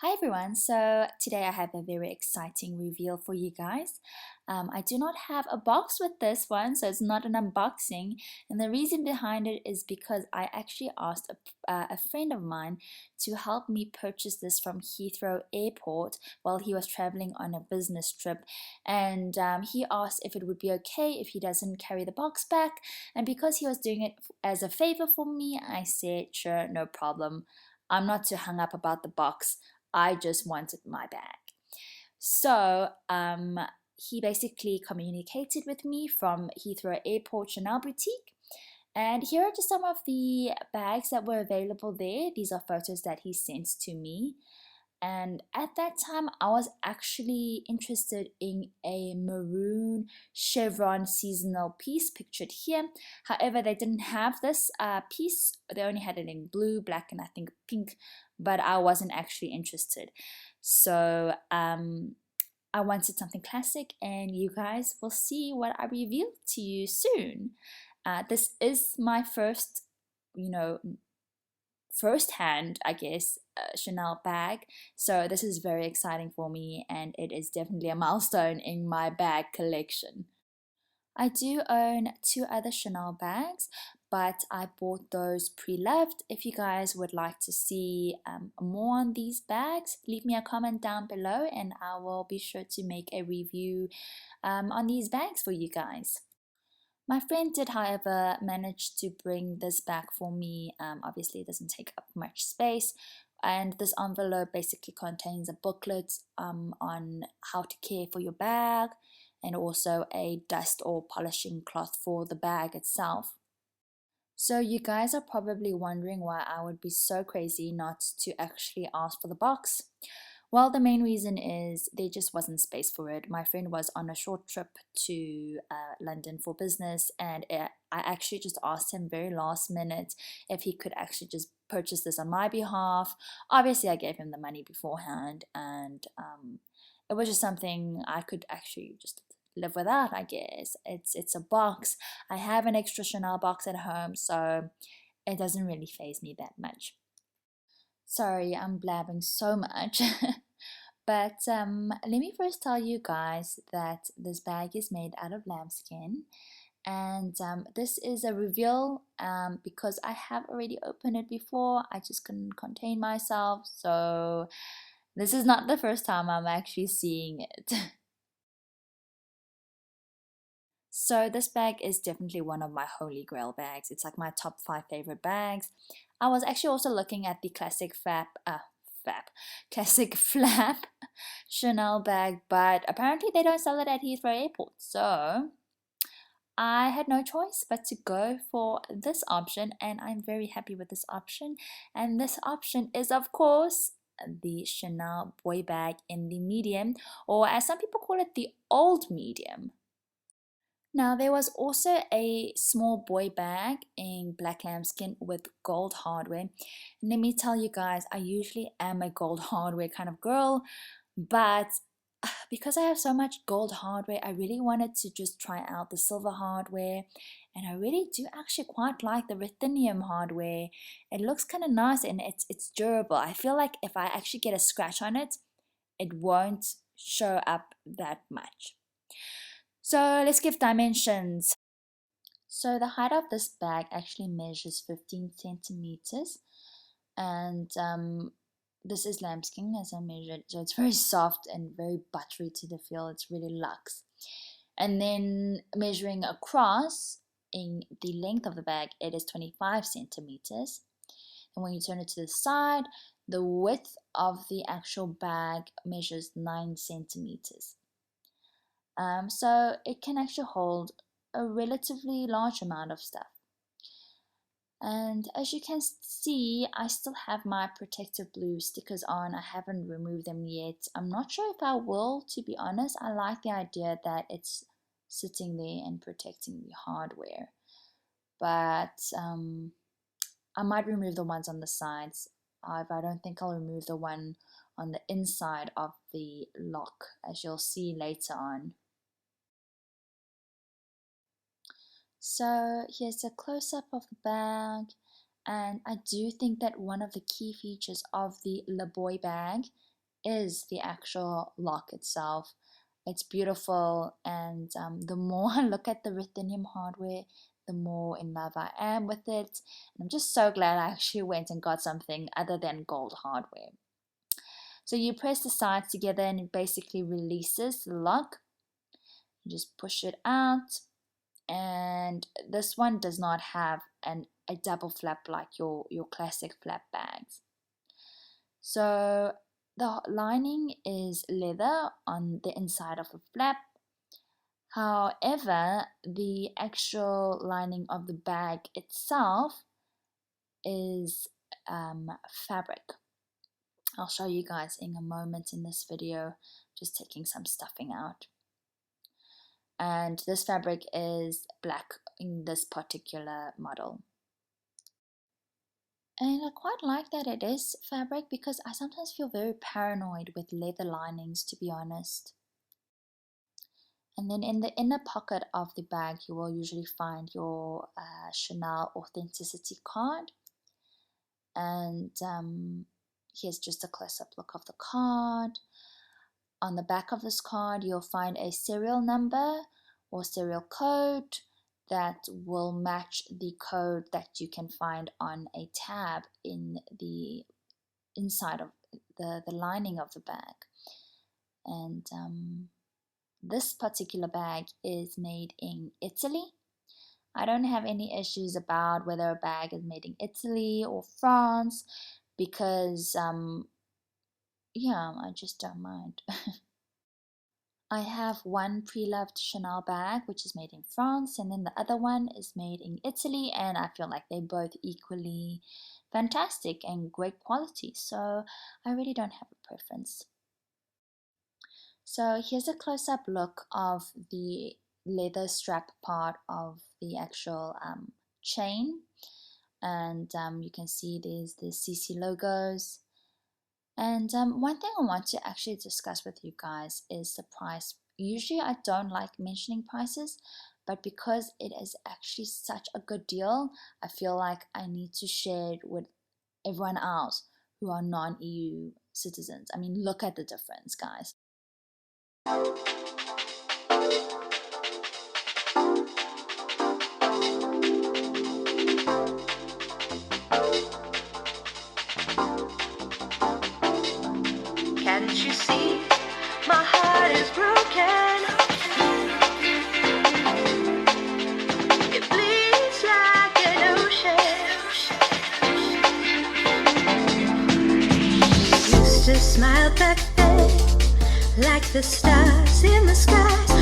Hi everyone, so today I have a very exciting reveal for you guys. I do not have a box with this one, so it's not an unboxing, and the reason behind it is because I actually asked a friend of mine to help me purchase this from Heathrow Airport while he was traveling on a business trip, and he asked if it would be okay if he doesn't carry the box back, and because he was doing it as a favor for me, I said sure, no problem. I'm not too hung up about the box. I just wanted my bag. So he basically communicated with me from Heathrow Airport Chanel Boutique. And here are just some of the bags that were available there. These are photos that he sent to me. And at that time, I was actually interested in a maroon chevron seasonal piece pictured here. However, they didn't have this piece. They only had it in blue, black, and I think pink, but I wasn't actually interested. So I wanted something classic, and you guys will see what I reveal to you soon. This is my first, you know, first hand, I guess, Chanel bag. So this is very exciting for me, and it is definitely a milestone in my bag collection. I do own two other Chanel bags, but I bought those pre-loved. If you guys would like to see more on these bags, leave me a comment down below and I will be sure to make a review on these bags for you guys. My friend did, however, manage to bring this back for me. Obviously, it doesn't take up much space. And this envelope basically contains a booklet on how to care for your bag and also a dust or polishing cloth for the bag itself. So you guys are probably wondering why I would be so crazy not to actually ask for the box. Well, the main reason is there just wasn't space for it. My friend was on a short trip to London for business, and I actually just asked him very last minute if he could actually just purchase this on my behalf. Obviously, I gave him the money beforehand, and it was just something I could actually just live without, I guess. It's a box. I have an extra Chanel box at home, so it doesn't really faze me that much. Sorry, I'm blabbing so much. But let me first tell you guys that this bag is made out of lambskin, and this is a reveal because I have already opened it before. I just couldn't contain myself, so this is not the first time I'm actually seeing it. So this bag is definitely one of my holy grail bags. It's like my top 5 favorite bags. I was actually also looking at the classic flap Chanel bag, but apparently they don't sell it at Heathrow Airport. So I had no choice but to go for this option, and I'm very happy with this option. And this option is, of course, the Chanel boy bag in the medium, or as some people call it, the old medium. Now, there was also a small boy bag in black lambskin with gold hardware. And let me tell you guys, I usually am a gold hardware kind of girl, but because I have so much gold hardware, I really wanted to just try out the silver hardware. And I really do actually quite like the ruthenium hardware. It looks kind of nice and it's durable. I feel like if I actually get a scratch on it, it won't show up that much. So let's give dimensions. So the height of this bag actually measures 15 centimeters, and this is lambskin as I measured, so it's very soft and very buttery to the feel. It's really luxe. And then measuring across in the length of the bag, it is 25 centimeters. And when you turn it to the side, the width of the actual bag measures 9 centimeters. So it can actually hold a relatively large amount of stuff. And as you can see, I still have my protective blue stickers on. I haven't removed them yet. I'm not sure if I will, to be honest. I like the idea that it's sitting there and protecting the hardware. But I might remove the ones on the sides. However, I don't think I'll remove the one on the inside of the lock, as you'll see later on. So here's a close-up of the bag, And I do think that one of the key features of the Le Boy bag is the actual lock itself. It's beautiful, and the more I look at the ruthenium hardware, the more in love I am with it. And I'm just so glad I actually went and got something other than gold hardware. So you press the sides together and it basically releases the lock. You just push it out, and this one does not have a double flap like your classic flap bags. So the lining is leather on the inside of the flap. However, the actual lining of the bag itself is fabric. I'll show you guys in a moment in this video, just taking some stuffing out. And this fabric is black in this particular model. And I quite like that it is fabric, because I sometimes feel very paranoid with leather linings, to be honest. And then in the inner pocket of the bag, you will usually find your Chanel authenticity card. And here's just a close-up look of the card. On the back of this card, you'll find a serial number or serial code that will match the code that you can find on a tab in the inside of the lining of the bag. And this particular bag is made in Italy. I don't have any issues about whether a bag is made in Italy or France, because yeah, I just don't mind. I have one pre-loved Chanel bag which is made in France, and then the other one is made in Italy, and I feel like they're both equally fantastic and great quality, so I really don't have a preference. So here's a close-up look of the leather strap part of the actual chain, and you can see there's the CC logos. And one thing I want to actually discuss with you guys is the price. Usually I don't like mentioning prices, but because it is actually such a good deal, I feel like I need to share it with everyone else who are non-EU citizens. I mean, look at the difference, guys. Can't you see my heart is broken? It bleeds like an ocean. You used to smile back then, like the stars in the skies.